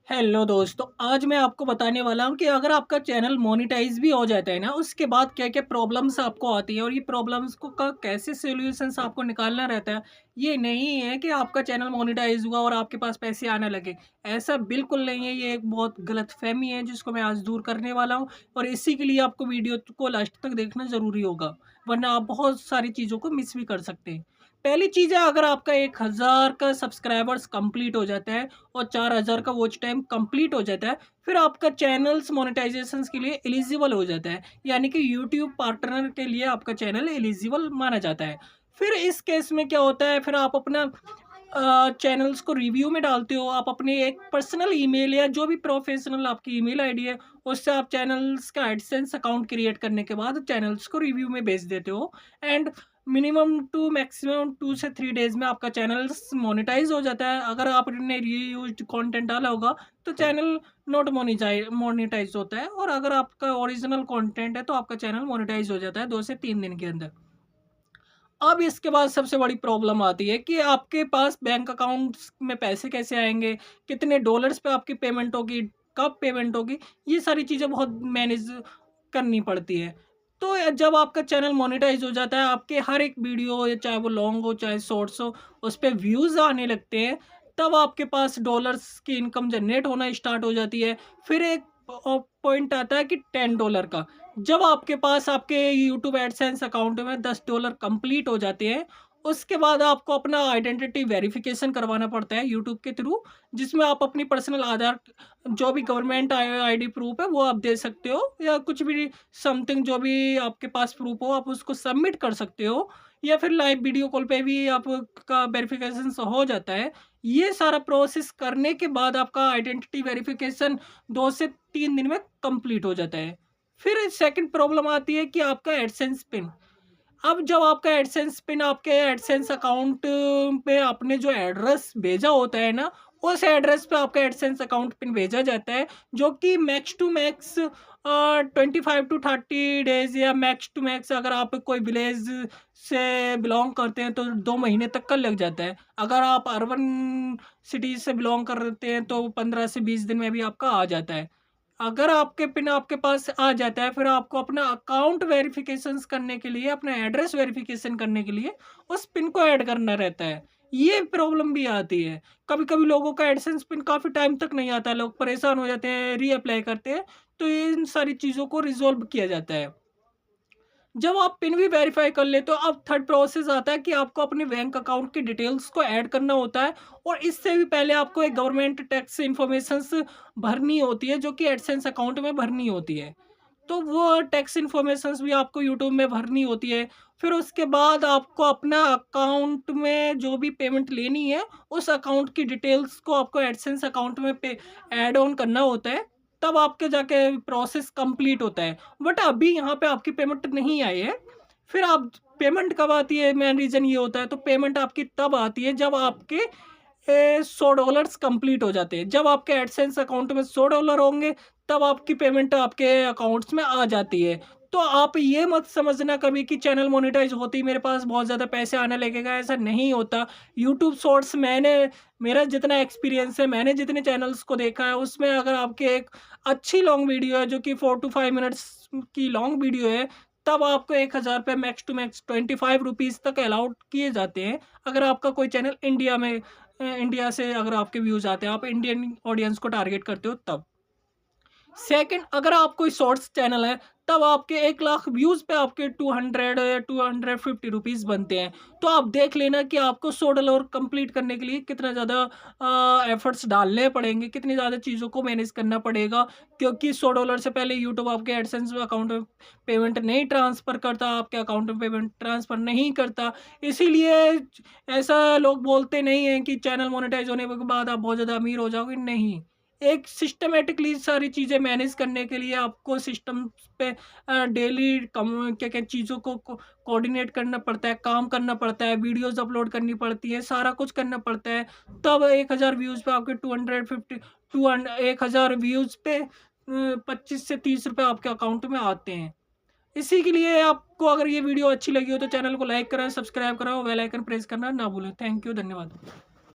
Hello दोस्तों, आज मैं आपको बताने वाला हूँ कि अगर आपका चैनल मोनेटाइज़ भी हो जाता है ना, उसके बाद क्या-क्या प्रॉब्लम्स आपको आती है और ये प्रॉब्लम्स को का कैसे सॉल्यूशंस आपको निकालना रहता है। ये नहीं है कि आपका चैनल मोनेटाइज़ हुआ और आपके पास पैसे आने लगे, ऐसा बिल्कुल नहीं है। ये एक बहुत गलतफ़हमी है जिसको मैं आज दूर करने वाला हूँ और इसी के लिए आपको वीडियो को लास्ट तक देखना ज़रूरी होगा, वरना आप बहुत सारी चीज़ों को मिस भी कर सकते हैं। पहली चीज़ है, अगर आपका 1000 का सब्सक्राइबर्स कंप्लीट हो जाता है और 4000 का वॉच टाइम कंप्लीट हो जाता है, फिर आपका चैनल्स मोनेटाइजेशंस के लिए एलिजिबल हो जाता है, यानी कि यूट्यूब पार्टनर के लिए आपका चैनल एलिजिबल माना जाता है। फिर इस केस में क्या होता है, फिर आप अपना चैनल्स को रिव्यू में डालते हो। आप अपने एक पर्सनल ईमेल या जो भी प्रोफेशनल आपकी ईमेल आईडी है, उससे आप चैनल्स का एडसेंस अकाउंट क्रिएट करने के बाद चैनल्स को रिव्यू में भेज देते हो एंड मिनिमम टू मैक्सिमम 2 से 3 डेज़ में आपका चैनल्स मोनेटाइज़ हो जाता है। अगर आपने रीयूज़्ड कंटेंट डाला होगा, तो चैनल नॉट मोनेटाइज़ होता है और अगर आपका ओरिजिनल कंटेंट है, तो आपका चैनल मोनेटाइज़ हो जाता है 2 से 3 दिन के अंदर। अब इसके बाद सबसे बड़ी प्रॉब्लम आती है कि आपके पास बैंक अकाउंट्स में पैसे कैसे आएँगे, कितने डॉलर्स पे आपकी पेमेंट होगी, कब पेमेंट होगी, ये सारी चीज़ें बहुत मैनेज करनी पड़ती है। तो जब आपका चैनल मोनेटाइज़ हो जाता है, आपके हर एक वीडियो या चाहे वो लॉन्ग हो, चाहे शॉर्ट्स हो, उस पे व्यूज़ आने लगते हैं, तब आपके पास डॉलर्स की इनकम जनरेट होना स्टार्ट हो जाती है। फिर एक पॉइंट आता है कि $10 का। जब आपके पास आपके यूट्यूब एडसेंस अकाउंट में $10 कंप्लीट हो जाते हैं, उसके बाद आपको अपना आइडेंटिटी वेरिफिकेशन करवाना पड़ता है यूट्यूब के थ्रू, जिसमें आप अपनी पर्सनल आधार, जो भी गवर्नमेंट आईडी प्रूफ है वो आप दे सकते हो, या कुछ भी समथिंग जो भी आपके पास प्रूफ हो आप उसको सबमिट कर सकते हो, या फिर लाइव वीडियो कॉल पे भी आपका वेरिफिकेशन हो जाता है। ये सारा प्रोसेस करने के बाद आपका आइडेंटिटी वेरिफिकेशन 2 से 3 दिन में कंप्लीट हो जाता है। फिर सेकंड प्रॉब्लम आती है कि आपका एडसेंस पिन। अब जब आपका एडसेंस पिन आपके एडसेंस अकाउंट पे आपने जो एड्रेस भेजा होता है ना, उस एड्रेस पे आपका एडसेंस अकाउंट पिन भेजा जाता है, जो कि max to max 25 to 30 days, या मैक्स टू मैक्स अगर आप कोई विलेज से बिलॉन्ग करते हैं तो 2 महीने तक का लग जाता है। अगर आप अर्बन सिटी से बिलॉन्ग करते हैं तो 15 से 20 दिन में भी आपका आ जाता है। अगर आपके पिन आपके पास आ जाता है, फिर आपको अपना अकाउंट वेरिफिकेशंस करने के लिए, अपना एड्रेस वेरिफिकेशन करने के लिए उस पिन को ऐड करना रहता है। ये प्रॉब्लम भी आती है। कभी-कभी लोगों का एडसेंस पिन काफ़ी टाइम तक नहीं आता है, लोग परेशान हो जाते हैं, रीअप्लाई करते हैं, तो इन सारी चीज़ों को रिज़ॉल्व किया जाता है। जब आप पिन भी वेरीफाई कर लेते हो, अब थर्ड प्रोसेस आता है कि आपको अपने बैंक अकाउंट की डिटेल्स को ऐड करना होता है और इससे भी पहले आपको एक गवर्नमेंट टैक्स इन्फॉर्मेशंस भरनी होती है, जो कि एडसेंस अकाउंट में भरनी होती है। तो वो टैक्स इन्फॉर्मेशंस भी आपको यूट्यूब में भरनी होती है। फिर उसके बाद आपको अपना अकाउंट में जो भी पेमेंट लेनी है, उस अकाउंट की डिटेल्स को आपको एडसेंस अकाउंट में पे ऐड ऑन करना होता है, तब आपके जाके प्रोसेस कंप्लीट होता है। बट अभी यहाँ पे आपकी पेमेंट नहीं आई है। फिर आप पेमेंट कब आती है, मेन रीज़न ये होता है, तो पेमेंट आपकी तब आती है जब आपके $100 कंप्लीट हो जाते हैं। जब आपके एडसेंस अकाउंट में $100 होंगे, तब आपकी पेमेंट आपके अकाउंट्स में आ जाती है। तो आप ये मत समझना कभी कि चैनल मोनेटाइज़ होते ही मेरे पास बहुत ज़्यादा पैसे आने लगेगा, ऐसा नहीं होता। यूट्यूब शॉर्ट्स मेरा जितना एक्सपीरियंस है, मैंने जितने चैनल्स को देखा है, उसमें अगर आपकी एक अच्छी लॉन्ग वीडियो है, जो कि 4 टू 5 मिनट्स की लॉन्ग वीडियो है, तब आपको ₹1000 मैक्स टू मैक्स ₹25 तक अलाउड किए जाते हैं। अगर आपका कोई चैनल इंडिया से अगर आपके व्यूज़ आते हैं, आप इंडियन ऑडियंस को टारगेट करते हो तब। सेकंड, अगर आप कोई शॉर्ट्स चैनल है, तब आपके 1 लाख व्यूज़ पे आपके 200 या ₹250 बनते हैं। तो आप देख लेना कि आपको $100 कंप्लीट करने के लिए कितना ज़्यादा एफर्ट्स डालने पड़ेंगे, कितनी ज़्यादा चीज़ों को मैनेज करना पड़ेगा, क्योंकि $100 से पहले यूट्यूब आपके एडसेंस अकाउंट में पेमेंट नहीं ट्रांसफ़र करता, आपके अकाउंट में पेमेंट ट्रांसफ़र नहीं करता। इसीलिए ऐसा लोग बोलते नहीं हैं कि चैनल मोनेटाइज़ होने के बाद आप बहुत ज़्यादा अमीर हो जाओगे, नहीं। एक सिस्टमैटिकली सारी चीज़ें मैनेज करने के लिए आपको सिस्टम पे डेली क्या-क्या चीज़ों को कोऑर्डिनेट करना पड़ता है, काम करना पड़ता है, वीडियोज़ अपलोड करनी पड़ती है, सारा कुछ करना पड़ता है। तब 1000 व्यूज़ पे आपके 250 1000 व्यूज़ पे 25 से ₹30 आपके अकाउंट में आते हैं। इसी के लिए आपको अगर ये वीडियो अच्छी लगी हो तो चैनल को लाइक करें, सब्सक्राइब करें और बेल आइकन प्रेस करना ना भूलें। थैंक यू, धन्यवाद।